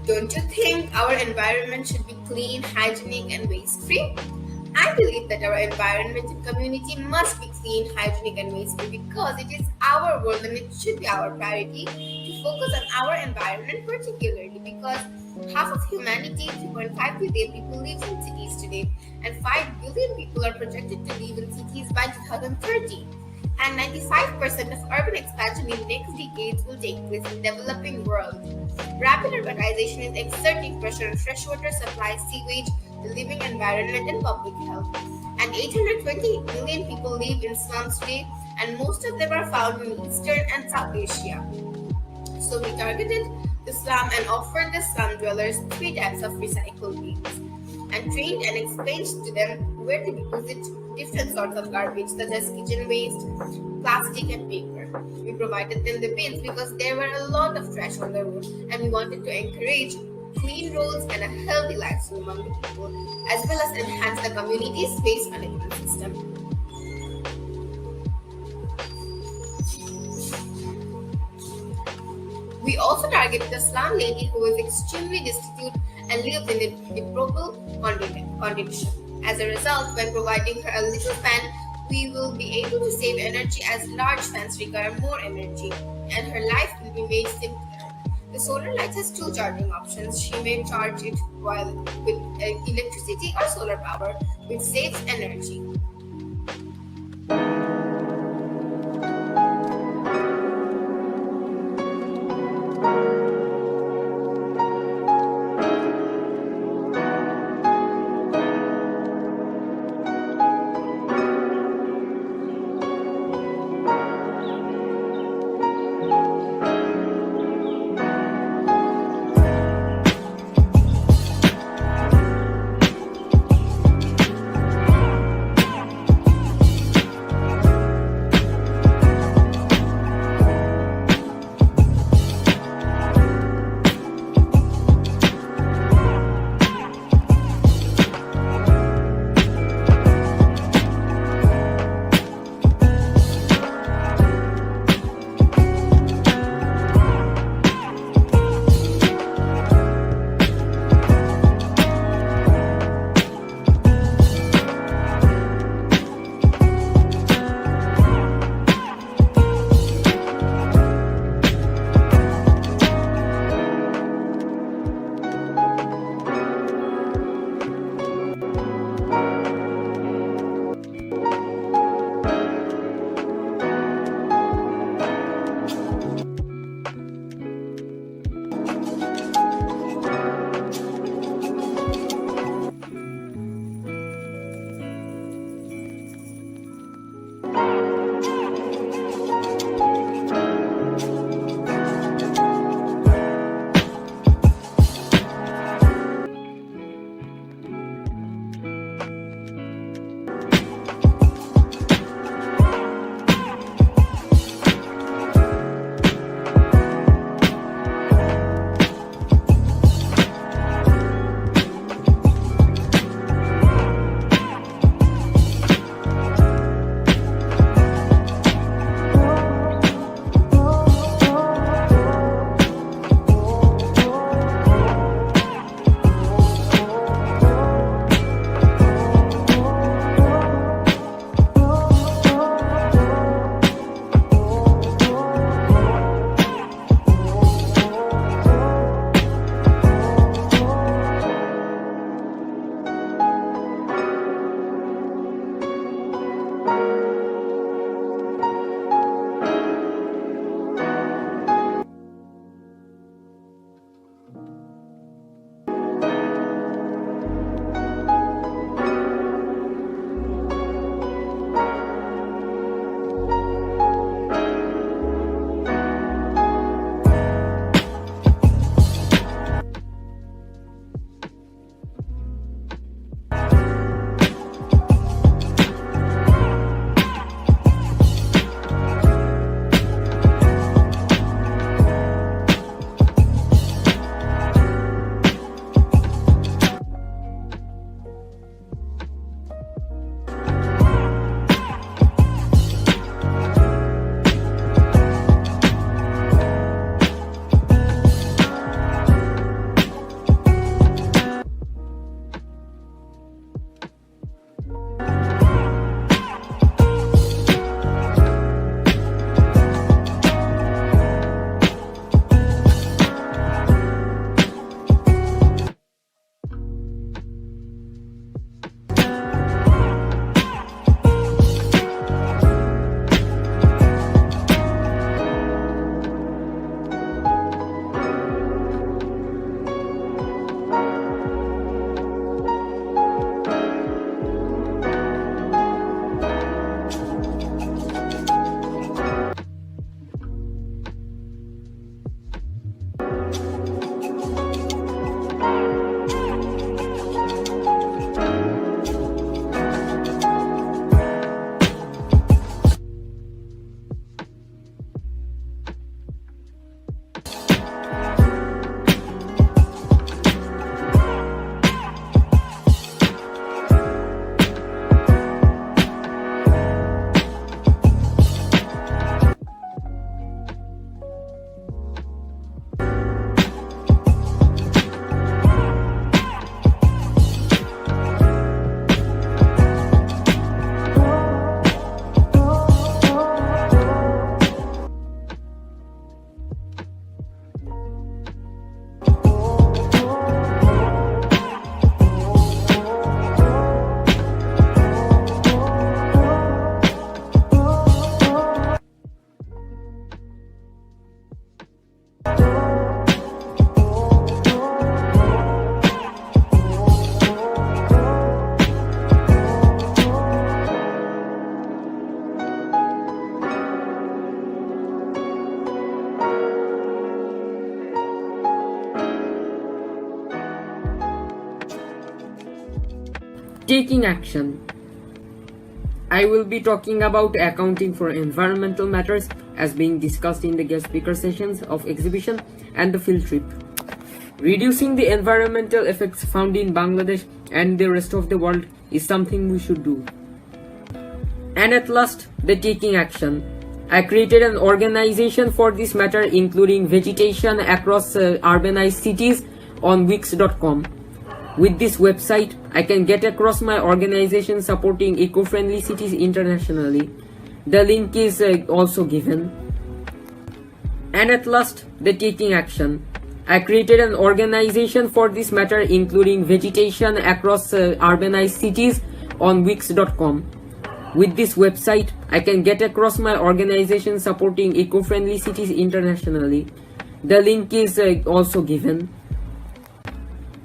Don't you think our environment should be clean, hygienic, and waste-free? I believe that our environment and community must be clean, hygienic, and waste-free because it is our world and it should be our priority to focus on our environment, particularly because half of humanity, 3.5 billion people, lives in cities today, and 5 billion people are projected to live in cities by 2030. And 95% of urban expansion in next decades will take place in developing world. Rapid urbanization is exerting pressure on freshwater supply, sewage, the living environment, and public health. And 820 million people live in slums today, and most of them are found in Eastern and South Asia. So we targeted the slum and offered the slum dwellers 3 types of recycle bins and trained and explained to them where to deposit different sorts of garbage such as kitchen waste, plastic, and paper. We provided them the bins because there were a lot of trash on the road and we wanted to encourage clean roads and a healthy lifestyle among the people, as well as enhance the community's waste management system. We also targeted a slum lady who was extremely destitute and lived in a deplorable condition. As a result, by providing her a little fan, we will be able to save energy as large fans require more energy, and her life will be made simpler. The solar light has 2 charging options. She may charge it while with electricity or solar power, which saves energy. Taking action. I will be talking about accounting for environmental matters as being discussed in the guest speaker sessions of exhibition and the field trip. Reducing the environmental effects found in Bangladesh and the rest of the world is something we should do. And at last, the taking action. I created an organization for this matter, including vegetation across urbanized cities on Wix.com. With this website, I can get across my organization supporting eco-friendly cities internationally. The link is also given. And at last, the taking action. I created an organization for this matter, including vegetation across urbanized cities on Wix.com. With this website, I can get across my organization supporting eco-friendly cities internationally. The link is also given.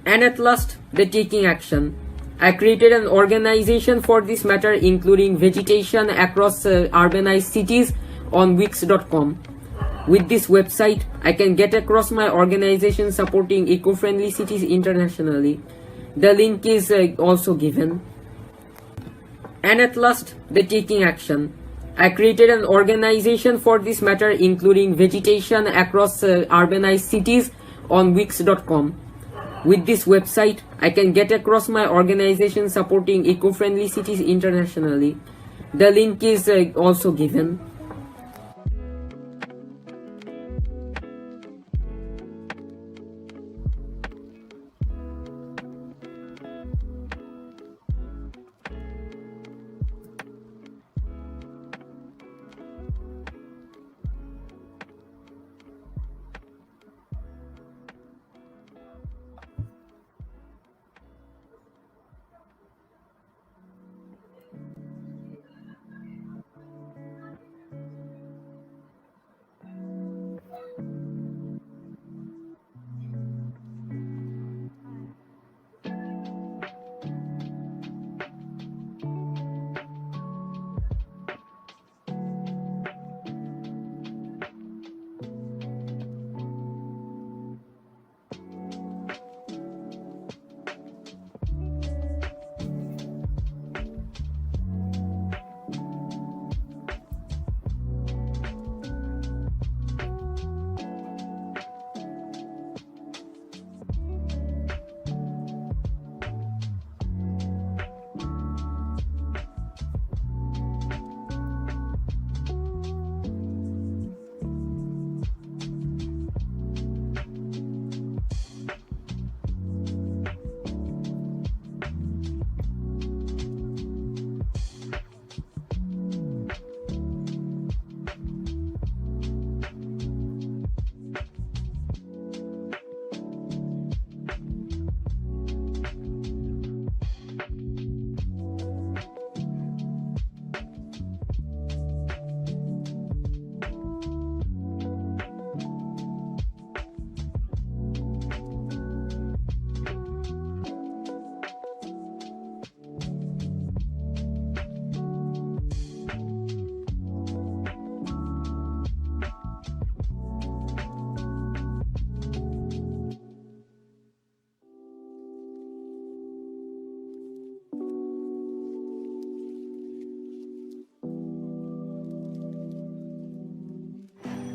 And at last, the taking action. I created an organization for this matter, including vegetation across urbanized cities on Wix.com. With this website, I can get across my organization supporting eco-friendly cities internationally. The link is also given. And at last, the taking action. I created an organization for this matter, including vegetation across urbanized cities on Wix.com. With this website, I can get across my organization supporting eco-friendly cities internationally. The link is also given.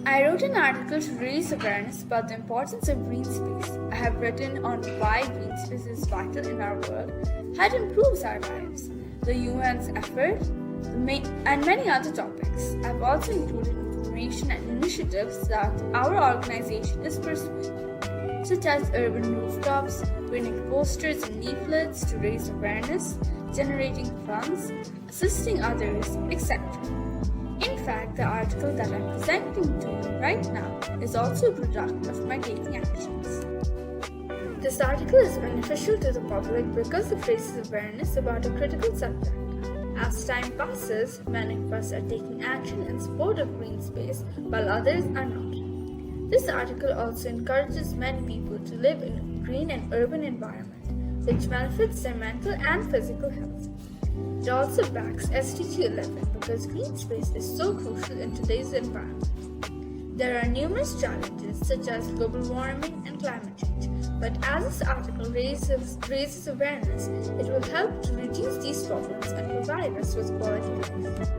I wrote an article to raise awareness about the importance of green space. I have written on why green space is vital in our world, how it improves our lives, the UN's effort, and many other topics. I've also included information and initiatives that our organization is pursuing, such as urban rooftops, printing posters and leaflets to raise awareness, generating funds, assisting others, etc. In fact, the article that I'm presenting to you right now is also a product of my taking actions. This article is beneficial to the public because it raises awareness about a critical subject. As time passes, many of us are taking action in support of green space while others are not. This article also encourages many people to live in a green and urban environment, which benefits their mental and physical health. It also backs SDG 11 because green space is so crucial in today's environment. There are numerous challenges such as global warming and climate change, But as this article raises awareness, it will help to reduce these problems and provide us with quality life.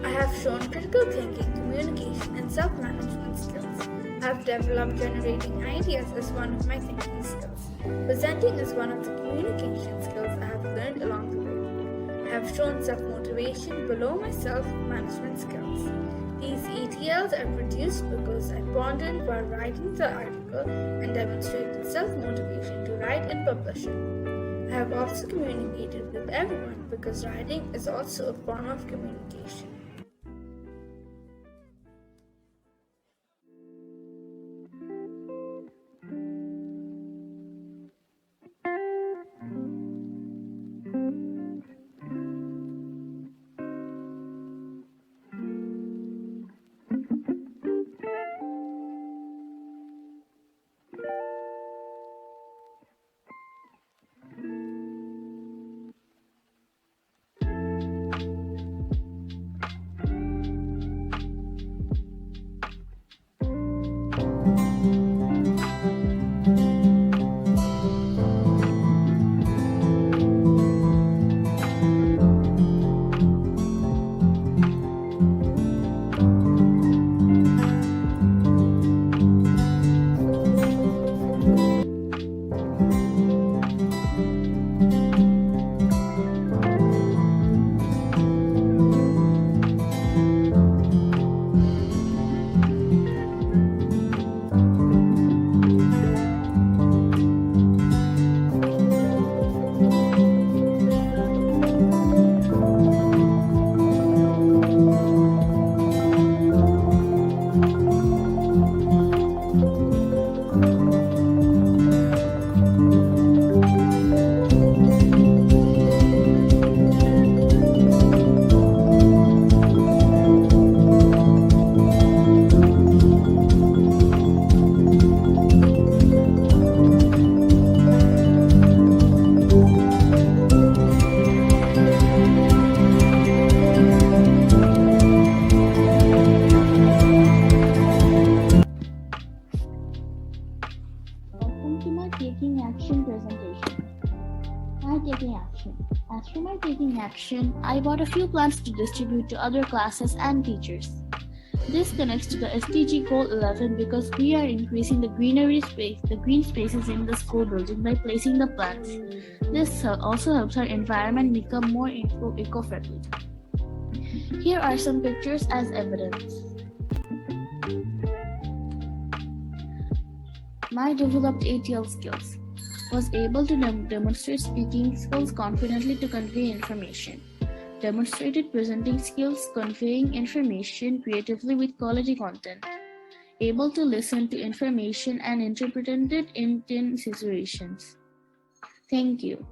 I have shown critical thinking, communication, and self management skills. I have developed generating ideas as one of my thinking skills. Presenting is one of the communication skills I have learned along the way. I have shown self motivation below my self management skills. These ETLs are produced because I pondered while writing the article and demonstrated self motivation to write and publish it. I have also communicated with everyone because writing is also a form of communication. Welcome to my Taking Action presentation. My Taking Action. As for my Taking Action, I bought a few plants to distribute to other classes and teachers. This connects to the SDG Goal 11 because we are increasing the green spaces in the school building by placing the plants. This also helps our environment become more eco-friendly. Here are some pictures as evidence. My developed ATL skills. Was able to demonstrate speaking skills confidently to convey information. Demonstrated presenting skills conveying information creatively with quality content. Able to listen to information and interpret it in 10 situations. Thank you.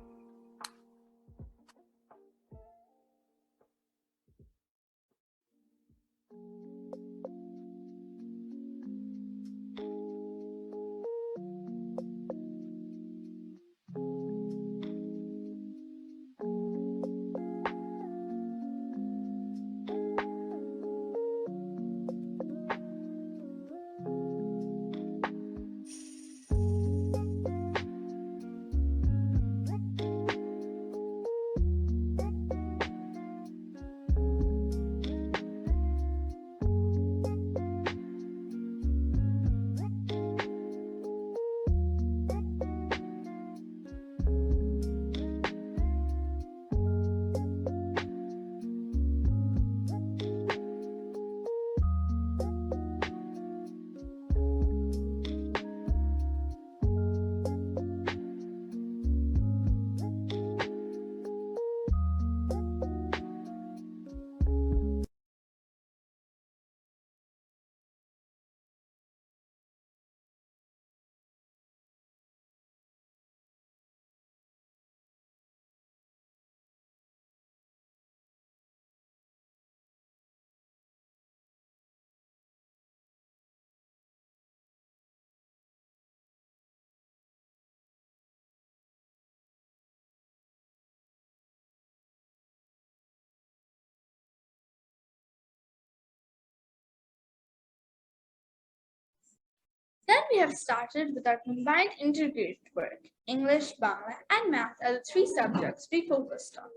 Then we have started with our combined integrated work. English, Bangla, and math are the three subjects we focused on.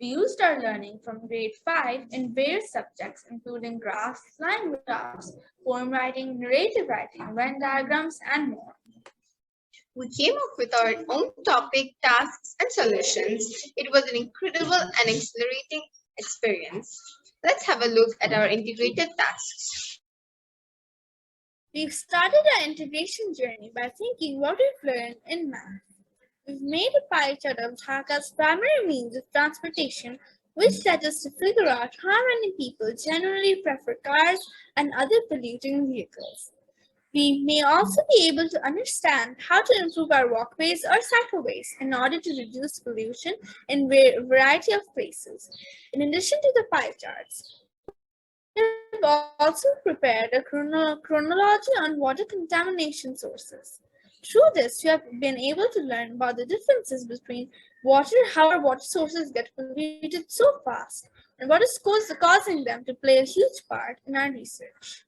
We used our learning from grade 5 in various subjects, including graphs, line graphs, poem writing, narrative writing, Venn diagrams, and more. We came up with our own topic, tasks, and solutions. It was an incredible and exhilarating experience. Let's have a look at our integrated tasks. We've started our integration journey by thinking what we've learned in math. We've made a pie chart of Dhaka's primary means of transportation, which led us to figure out how many people generally prefer cars and other polluting vehicles. We may also be able to understand how to improve our walkways or cycleways in order to reduce pollution in a variety of places. In addition to the pie charts, we've also prepared a chronology on water contamination sources. Through this, we have been able to learn about the differences between water, how our water sources get polluted so fast, and what is causing them to play a huge part in our research.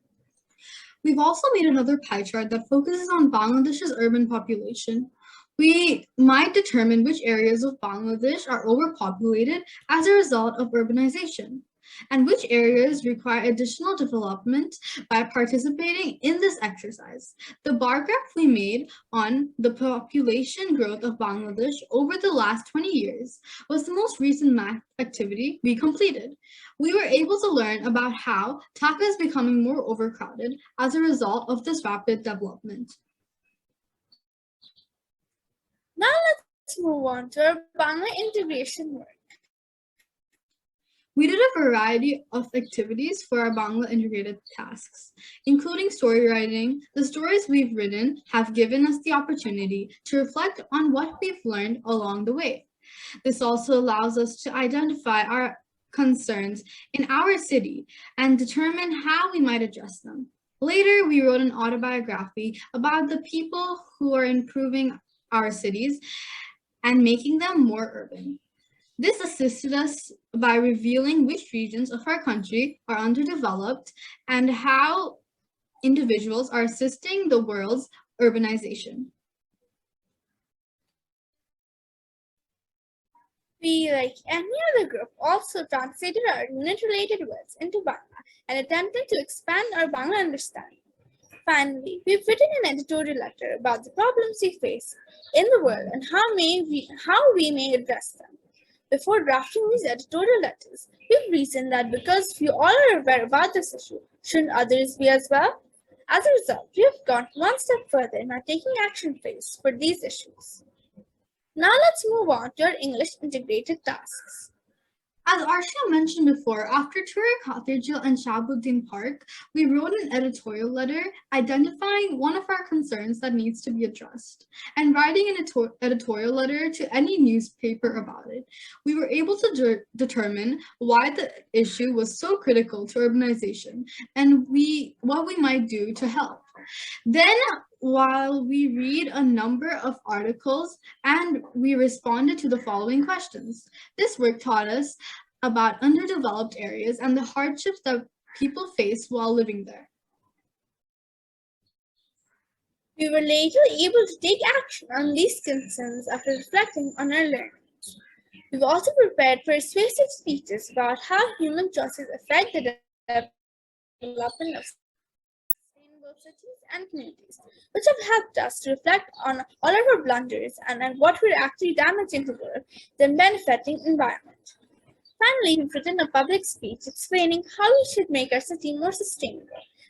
We've also made another pie chart that focuses on Bangladesh's urban population. We might determine which areas of Bangladesh are overpopulated as a result of urbanization, and which areas require additional development by participating in this exercise. The bar graph we made on the population growth of Bangladesh over the last 20 years was the most recent math activity we completed. We were able to learn about how Dhaka is becoming more overcrowded as a result of this rapid development. Now let's move on to our Bangla integration work. We did a variety of activities for our Bangla integrated tasks, including story writing. The stories we've written have given us the opportunity to reflect on what we've learned along the way. This also allows us to identify our concerns in our city and determine how we might address them. Later, we wrote an autobiography about the people who are improving our cities and making them more urban. This assisted us by revealing which regions of our country are underdeveloped and how individuals are assisting the world's urbanization. We, like any other group, also translated our unit-related words into Bangla and attempted to expand our Bangla understanding. Finally, we've written an editorial letter about the problems we face in the world and how we may address them. Before drafting these editorial letters, we've reasoned that because we all are aware about this issue, shouldn't others be as well? As a result, we have gone one step further in our taking action phase for these issues. Now let's move on to our English integrated tasks. As Arshia mentioned before, after touring Khatirjil and Shahabuddin Park, we wrote an editorial letter identifying one of our concerns that needs to be addressed and writing an editorial letter to any newspaper about it. We were able to determine why the issue was so critical to urbanization and what we might do to help. Then, while we read a number of articles and we responded to the following questions. This work taught us about underdeveloped areas and the hardships that people face while living there. We were later able to take action on these concerns after reflecting on our learnings. We've also prepared persuasive speeches about how human choices affect the development of cities and communities, which have helped us to reflect on all of our blunders and on what we're actually damaging the world than benefiting environment. Finally, we've written a public speech explaining how we should make our city more sustainable.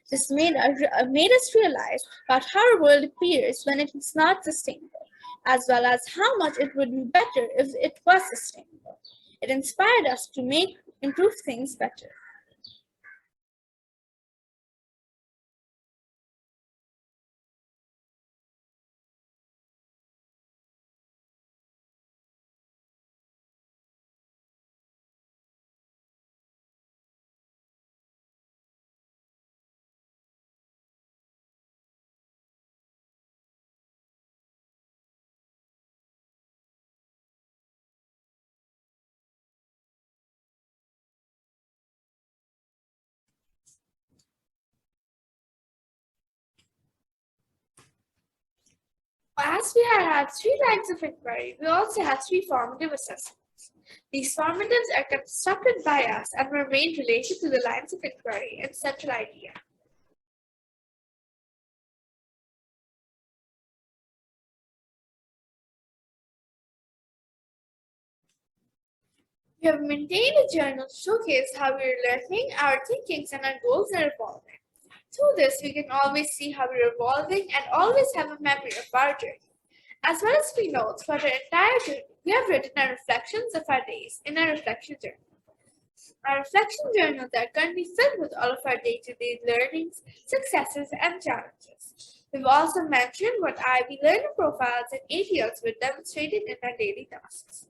This made us realize about how our world appears when it is not sustainable, as well as how much it would be better if it was sustainable. It inspired us to improve things better. As we had 3 lines of inquiry, we also had 3 formative assessments. These formatives are constructed by us and were made related to the lines of inquiry and central idea. We have maintained a journal to showcase how we are learning, our thinkings, and our goals are evolving. Through this, we can always see how we are evolving and always have a memory of our journey. As well as free notes for our entire journey, we have written our reflections of our days in our reflection journal. Our reflection journals are currently filled with all of our day-to-day learnings, successes, and challenges. We've also mentioned what IB learner profiles and ATLs were demonstrated in our daily tasks.